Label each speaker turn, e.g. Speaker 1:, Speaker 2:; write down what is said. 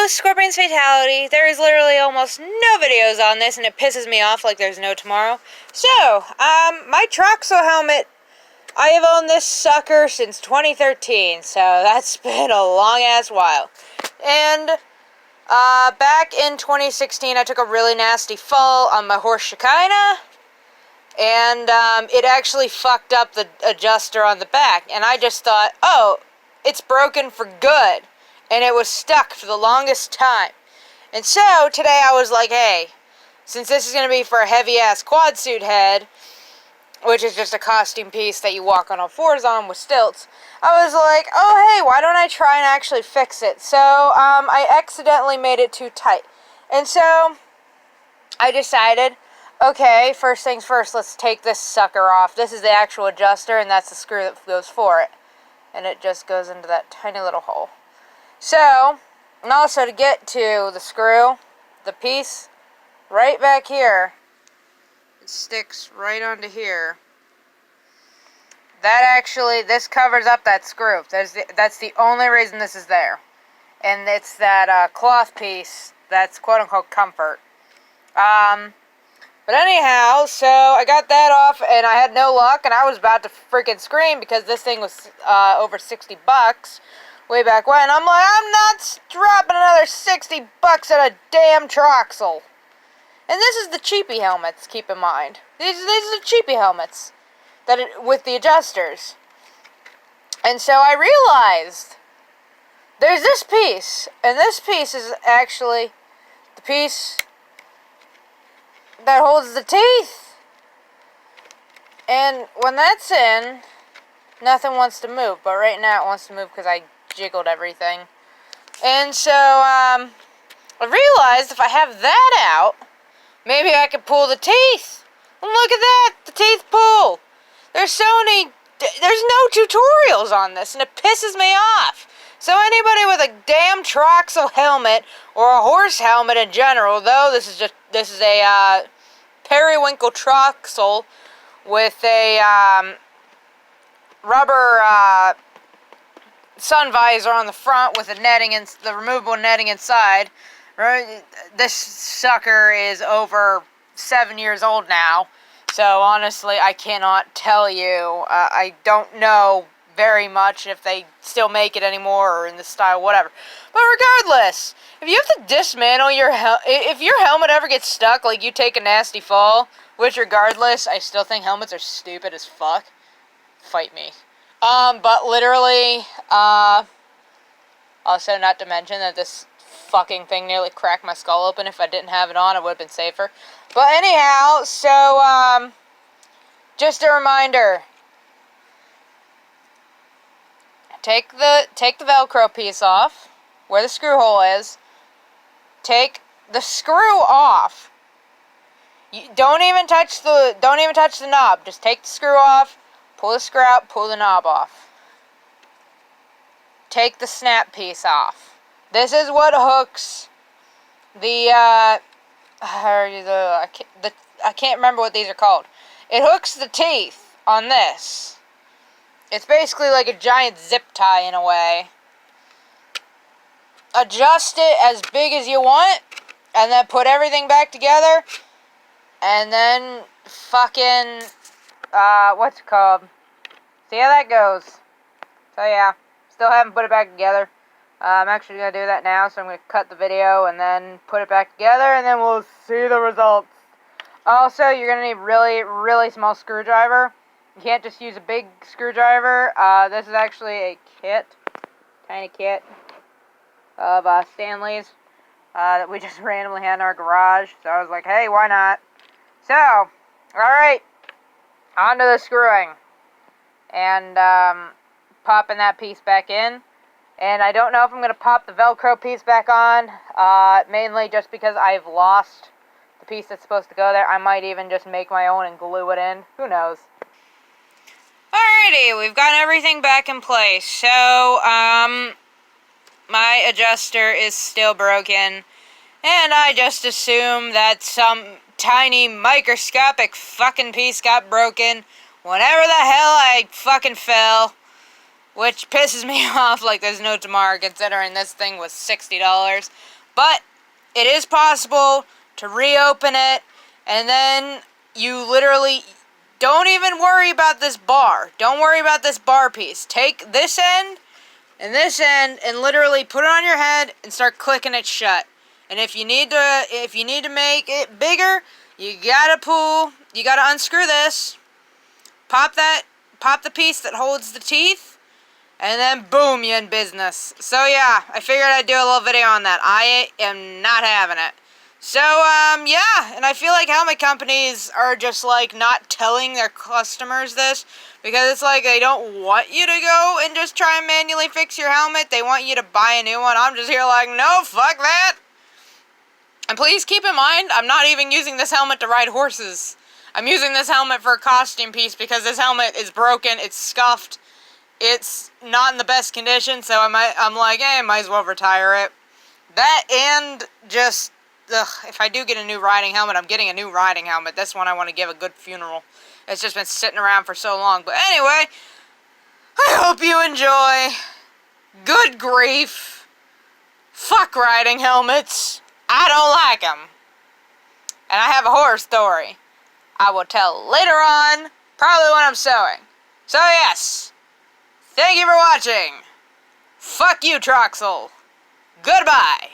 Speaker 1: the Scorpion's fatality. There is literally almost no videos on this, and it pisses me off like there's no tomorrow. So, my Troxel helmet, I have owned this sucker since 2013, so that's been a long-ass while. And, back in 2016, I took a really nasty fall on my horse Shekinah, and, it actually fucked up the adjuster on the back, and I just thought, oh, it's broken for good. And it was stuck for the longest time. And so, today I was like, hey, since this is going to be for a heavy-ass quad suit head, which is just a costume piece that you walk on all fours on with stilts, I was like, oh, hey, why don't I try and actually fix it? So, I accidentally made it too tight. And so, I decided, okay, first things first, let's take this sucker off. This is the actual adjuster, and that's the screw that goes for it. And it just goes into that tiny little hole. So, and also to get to the screw, the piece right back here, it sticks right onto here. That actually, this covers up that screw. That's the only reason this is there. And it's that cloth piece that's quote-unquote comfort. But anyhow, so I got that off, and I had no luck, and I was about to freaking scream because this thing was over $60 way back when. I'm like, I'm not dropping another $60 at a damn Troxel. And this is the cheapy helmets, keep in mind. These are the cheapy helmets with the adjusters. And so I realized there's this piece, and this piece is actually the piece that holds the teeth. And when that's in, nothing wants to move. But right now it wants to move because I jiggled everything. And so, I realized if I have that out, maybe I could pull the teeth. And look at that, the teeth pull. There's no tutorials on this, and it pisses me off. So anybody with a damn Troxel helmet, or a horse helmet in general, though this is a, periwinkle Troxel with a, rubber, sun visor on the front with the removable netting inside. Right? This sucker is over 7 years old now, so honestly I cannot tell you. I don't know very much if they still make it anymore or in this style, whatever. But regardless, if you have to dismantle if your helmet ever gets stuck, like you take a nasty fall, which regardless, I still think helmets are stupid as fuck. Fight me. But literally, also not to mention that this fucking thing nearly cracked my skull open. If I didn't have it on, it would have been safer. But anyhow, so, just a reminder. Take the Velcro piece off, where the screw hole is. Take the screw off. Don't even touch the knob. Just take the screw off. Pull the screw out, pull the knob off. Take the snap piece off. This is what hooks I can't remember what these are called. It hooks the teeth on this. It's basically like a giant zip tie in a way. Adjust it as big as you want, and then put everything back together, and then fucking what's it called? See how that goes. So yeah, still haven't put it back together. I'm actually going to do that now, so I'm going to cut the video and then put it back together, and then we'll see the results. Also, you're going to need really, really small screwdriver. You can't just use a big screwdriver. This is actually a kit, tiny kit of Stanley's that we just randomly had in our garage. So I was like, hey, why not? So, alright, on to the screwing. And popping that piece back in. And I don't know if I'm going to pop the Velcro piece back on, mainly just because I've lost the piece that's supposed to go there. I might even just make my own and glue it in. Who knows? Alrighty, we've got everything back in place. So, my adjuster is still broken, and I just assume that some tiny microscopic fucking piece got broken whenever the hell I fucking fell. which pisses me off like there's no tomorrow, considering this thing was $60. But it is possible to reopen it, and then you literally don't even worry about this bar. Don't worry about this bar piece. Take this end and this end and literally put it on your head and start clicking it shut. And if you need to make it bigger, you gotta unscrew this, pop the piece that holds the teeth, and then boom, you're in business. So yeah, I figured I'd do a little video on that. I am not having it. So, yeah, and I feel like helmet companies are just, like, not telling their customers this, because it's like they don't want you to go and just try and manually fix your helmet. They want you to buy a new one. I'm just here like, no, fuck that. And please keep in mind, I'm not even using this helmet to ride horses. I'm using this helmet for a costume piece because this helmet is broken, it's scuffed, it's not in the best condition, so I'm like, hey, I might as well retire it. That and just... Ugh, if I do get a new riding helmet, I'm getting a new riding helmet. This one I want to give a good funeral. It's just been sitting around for so long. But anyway, I hope you enjoy. Good grief. Fuck riding helmets. I don't like them. And I have a horror story I will tell later on, probably when I'm sewing. So yes, thank you for watching. Fuck you, Troxel. Goodbye.